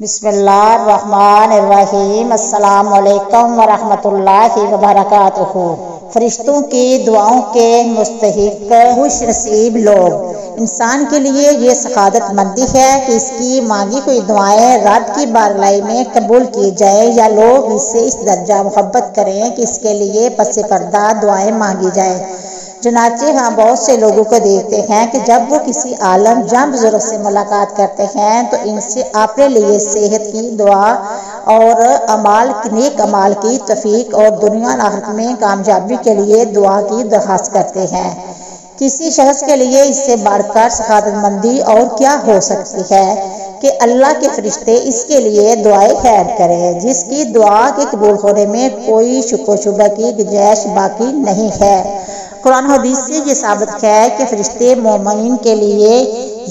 بسم اللہ الرحمن الرحیم۔ السلام علیکم ورحمۃ اللہ وبرکاتہ۔ فرشتوں کی دعاؤں کے مستحق خوش نصیب لوگ۔ انسان کے لیے یہ سعادت مندی ہے کہ اس کی مانگی ہوئی دعائیں رات کی بارگاہ میں قبول کی جائیں یا لوگ اس سے اس درجہ محبت کریں کہ اس کے لیے پس پردہ دعائیں مانگی جائیں۔ چنانچہ ہم بہت سے لوگوں کو دیکھتے ہیں کہ جب وہ کسی عالم جاں بزرگ سے ملاقات کرتے ہیں تو ان سے اپنے لیے صحت کی دعا اور نیک اعمال کی توفیق اور دنیا اور آخرت میں کامیابی کے لیے دعا کی درخواست کرتے ہیں۔ کسی شخص کے لیے اس سے بڑھ کر سعادت مندی اور کیا ہو سکتی ہے کہ اللہ کے فرشتے اس کے لیے دعائیں خیر کریں جس کی دعا کے قبول ہونے میں کوئی شک و شبہ کی گنجائش باقی نہیں ہے۔ قرآن حدیث سے یہ ثابت ہے کہ فرشتے مومنین کے لیے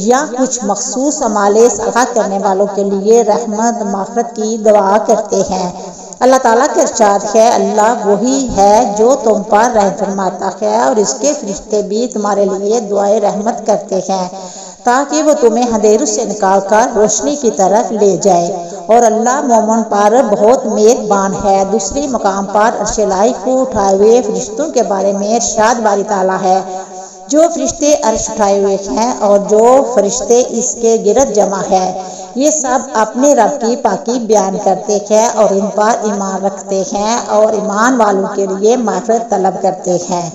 یا کچھ مخصوص اعمال صالحہ کرنے والوں کے لیے رحمت مغفرت کی دعا کرتے ہیں۔ اللہ تعالیٰ کا ارشاد ہے، اللہ وہی ہے جو تم پر رحم فرماتا ہے اور اس کے فرشتے بھی تمہارے لیے دعائیں رحمت کرتے ہیں تاکہ وہ تمہیں اندھیروں سے نکال کر روشنی کی طرف لے جائے، اور اللہ مومن پر بہت مہربان ہے۔ دوسرے مقام پر عرش الہی کو اٹھائے ہوئے فرشتوں کے بارے میں ارشاد باری تعالیٰ ہے، جو فرشتے عرش اٹھائے ہوئے ہیں اور جو فرشتے اس کے گرد جمع ہے، یہ سب اپنے رب کی پاکی بیان کرتے ہیں اور ان پر ایمان رکھتے ہیں اور ایمان والوں کے لیے مغفرت طلب کرتے ہیں۔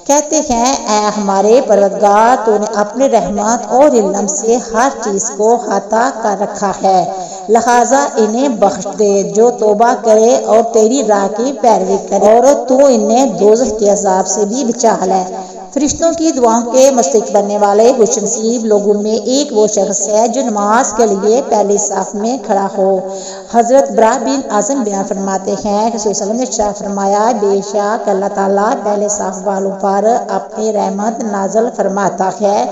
کہتے ہیں، اے ہمارے پروردگار، تو نے اپنے رحمت اور علم سے ہر چیز کو احاطہ کر رکھا ہے، لہذا انہیں بخش دے جو توبہ کرے اور تیری راہ کی پیروی کرے، اور تو انہیں دوزخ کے عذاب سے بھی بچا لے۔ فرشتوں کی دعاؤں کے مستحق بننے والے خوش نصیب لوگوں میں ایک وہ شخص ہے جو نماز کے لیے پہلی صف میں کھڑا ہو۔ حضرت برا بن اعظم بیان فرماتے ہیں کہ رسول صلی اللہ علیہ وسلم نے ارشاد فرمایا، بے شک اللہ تعالیٰ پہلے صف والوں پر اپنی رحمت نازل فرماتا ہے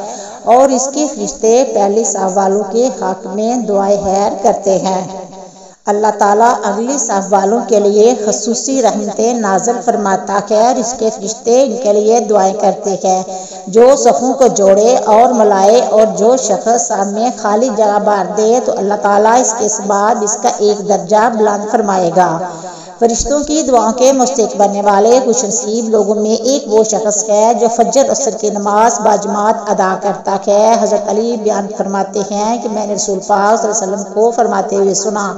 اور اس کے فرشتے پہلی صف والوں کے حق میں دعائیں خیر کرتے ہیں۔ اللہ تعالیٰ اگلی صف والوں کے لیے خصوصی رحمتیں نازل فرماتا ہے اور اس کے فرشتے ان کے لیے دعائیں کرتے ہیں۔ جو صفوں کو جوڑے اور ملائے اور جو شخص صف میں خالی جگہ بھر دے تو اللہ تعالیٰ اس کے سبب اس کا ایک درجہ بلند فرمائے گا۔ فرشتوں کی دعاؤں کے مستحق بننے والے خوش نصیب لوگوں میں ایک وہ شخص ہے جو فجر عصر کی نماز باجماعت ادا کرتا ہے۔ حضرت علی بیان فرماتے ہیں کہ میں نے رسول پاک صلی اللہ علیہ وسلم کو فرماتے ہوئے سنا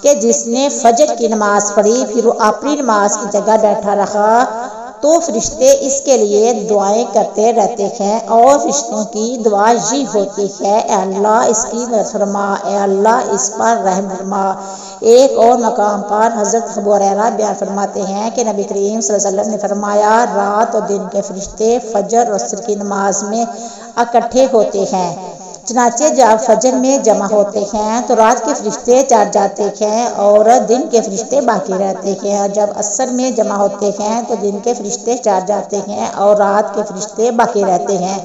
کہ جس نے فجر کی نماز پڑھی پھر وہ اپنی نماز کی جگہ بیٹھا رہا تو فرشتے اس کے لیے دعائیں کرتے رہتے ہیں، اور فرشتوں کی دعا یہ ہوتی ہے، اے اللہ اس کی مغفرت فرما، اے اللہ اس پر رحم فرما۔ ایک اور مقام پر حضرت ابو ہریرہ بیان فرماتے ہیں کہ نبی کریم صلی اللہ علیہ وسلم نے فرمایا، رات اور دن کے فرشتے فجر اور عصر کی نماز میں اکٹھے ہوتے ہیں، چنانچہ جب فجر میں جمع ہوتے ہیں تو رات کے فرشتے چڑھ جاتے ہیں اور دن کے فرشتے باقی رہتے ہیں، اور جب عصر میں جمع ہوتے ہیں تو دن کے فرشتے چڑھ جاتے ہیں اور رات کے فرشتے باقی رہتے ہیں۔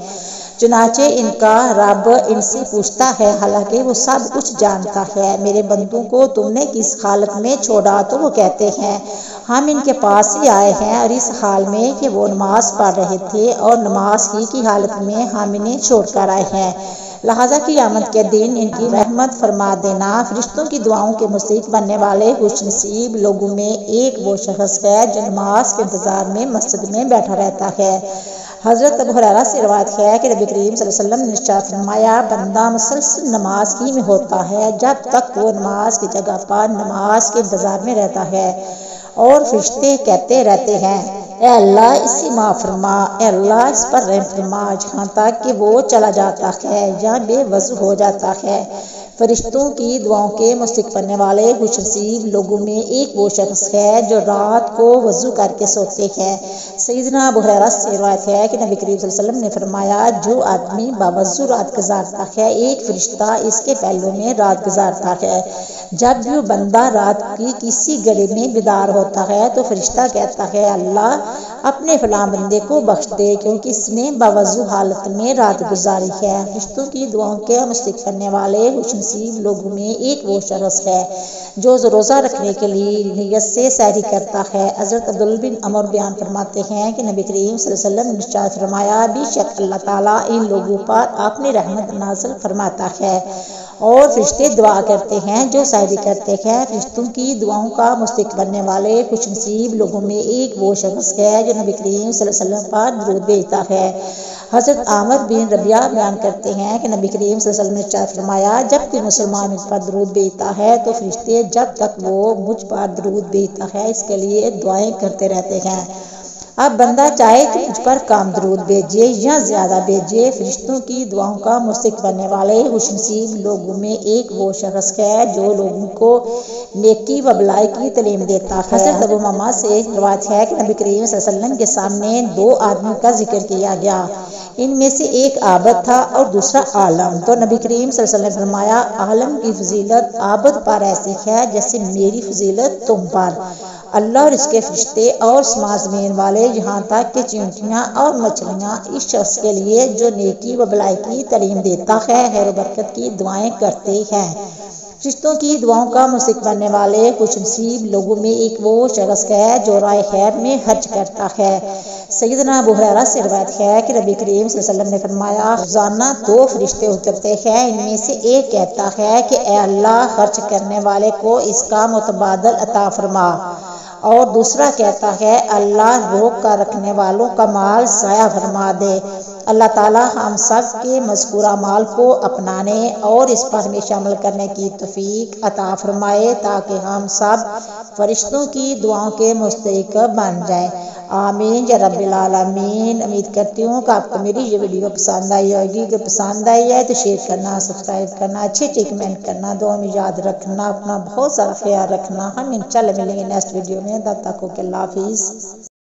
چنانچہ ان کا رب ان سے پوچھتا ہے، حالانکہ وہ سب کچھ جانتا ہے، میرے بندوں کو تم نے کس حالت میں چھوڑا؟ تو وہ کہتے ہیں، ہم ان کے پاس ہی آئے ہیں اور اس حال میں کہ وہ نماز پڑھ رہے تھے اور نماز ہی کی حالت میں ہم انہیں چھوڑ کر آئے ہیں، لہذا قیامت کے دن ان کی رحمت فرما دینا۔ فرشتوں کی دعاؤں کے مستحق بننے والے خوش نصیب لوگوں میں ایک وہ شخص ہے جو نماز کے انتظار میں مسجد میں بیٹھا رہتا ہے۔ حضرت ابو ہریرہ سے روایت ہے کہ نبی کریم صلی اللہ علیہ وسلم نے ارشاد فرمایا، بندہ مسلسل نماز ہی میں ہوتا ہے جب تک وہ نماز کی جگہ پر نماز کے انتظار میں رہتا ہے، اور فرشتے کہتے رہتے ہیں، اے اللہ اسے معاف فرما، اے اللہ اس پر رحم فرما، جہاں تک کہ وہ چلا جاتا ہے یا بے وضو ہو جاتا ہے۔ فرشتوں کی دعاؤں کے مستحق بننے والے خوش نصیب لوگوں میں ایک وہ شخص ہے جو رات کو وضو کر کے سوتے ہیں۔ سیدنا ابو ہریرہ سے روایت ہے کہ نبی کریم صلی اللہ علیہ وسلم نے فرمایا، جو آدمی باوضو رات گزارتا ہے ایک فرشتہ اس کے پہلو میں رات گزارتا ہے۔ جب بھی وہ بندہ رات کی کسی گھڑی میں بیدار ہوتا ہے تو فرشتہ کہتا ہے، اللہ اپنے فلاں بندے کو بخش دے کیونکہ اس نے باوضو حالت میں رات گزاری ہے۔ فرشتوں کی دعاؤں کے مستحق بننے والے خوش نصیب لوگوں میں ایک وہ شخص ہے جو روزہ رکھنے کے لیے نیت سے سحری کرتا ہے۔ حضرت عبداللہ بن عمر بیان فرماتے ہیں کہ نبی کریم صلی اللہ علیہ وسلم نے ارشاد فرمایا، بے شک اللہ تعالیٰ ان لوگوں پر اپنی رحمت نازل فرماتا ہے اور فرشتے دعا کرتے ہیں جو سائری کرتے ہیں۔ فرشتوں کی دعاؤں کا مستحق بننے والے خوش نصیب لوگوں میں ایک وہ شخص ہے جو نبی کریم صلی اللہ علیہ وسلم پر درود بھیجتا ہے۔ حضرت عامر بن ربیعہ بیان کرتے ہیں کہ نبی کریم صلی اللہ علیہ وسلم نے ارشاد فرمایا، جب کوئی مسلمان مجھ پر درود بھیجتا ہے تو فرشتے جب تک وہ مجھ پر درود بھیجتا ہے اس کے لیے دعائیں کرتے رہتے ہیں۔ اب بندہ چاہے کہ مجھ پر کم درود بھیجے یا زیادہ بھیجے، فرشتوں کی دعاؤں کا مستحق بننے والے خوش نصیب لوگوں میں ایک وہ شخص ہے جو لوگوں کو نیکی و بلائی کی تعلیم دیتا ہے۔ حضرت ابو امامہ سے روایت ہے کہ نبی کریم صلی اللہ علیہ وسلم کے سامنے دو آدمیوں کا ذکر کیا گیا، ان میں سے ایک عابد تھا اور دوسرا عالم، تو نبی کریم صلی اللہ علیہ وسلم نے فرمایا، عالم کی فضیلت عابد پر ایسی ہے جیسے میری فضیلت تم پر۔ اللہ اور اس کے فرشتے اور آسمان زمین والے یہاں تک کہ چیونٹیاں اور مچھلیاں اس شخص کے لیے جو نیکی و بلائی کی تعلیم دیتا ہے خیر و برکت کی دعائیں کرتے ہیں۔ فرشتوں کی دعاؤں کا مستحق بننے والے خوش نصیب لوگوں میں ایک وہ شخص ہے جو رائے خیر میں خرچ کرتا ہے۔ سیدنا ابو ہریرہ سے روایت ہے کہ نبی کریم صلی اللہ علیہ وسلم نے فرمایا، روزانہ دو فرشتے اترتے ہیں، ان میں سے ایک کہتا ہے کہ اے اللہ خرچ کرنے والے کو اس کا متبادل عطا فرما، اور دوسرا کہتا ہے اللہ روک کر رکھنے والوں کا مال ضائع فرما دے۔ اللہ تعالیٰ ہم سب کے مذکورہ مال کو اپنانے اور اس پر ہمیشہ عمل کرنے کی توفیق عطا فرمائے تاکہ ہم سب فرشتوں کی دعاؤں کے مستحق بن جائیں۔ آمین یا رب العالمین۔ امید کرتی ہوں کہ آپ کو میری یہ ویڈیو پسند آئی ہوگی۔ اگر پسند آئی ہے تو شیئر کرنا، سبسکرائب کرنا، اچھی کمنٹ کرنا، دعا میں یاد رکھنا، اپنا بہت سارا خیال رکھنا۔ ہم انشاءاللہ ملیں گے نیکسٹ ویڈیو میں، تب تک اوکے، اللہ حافظ۔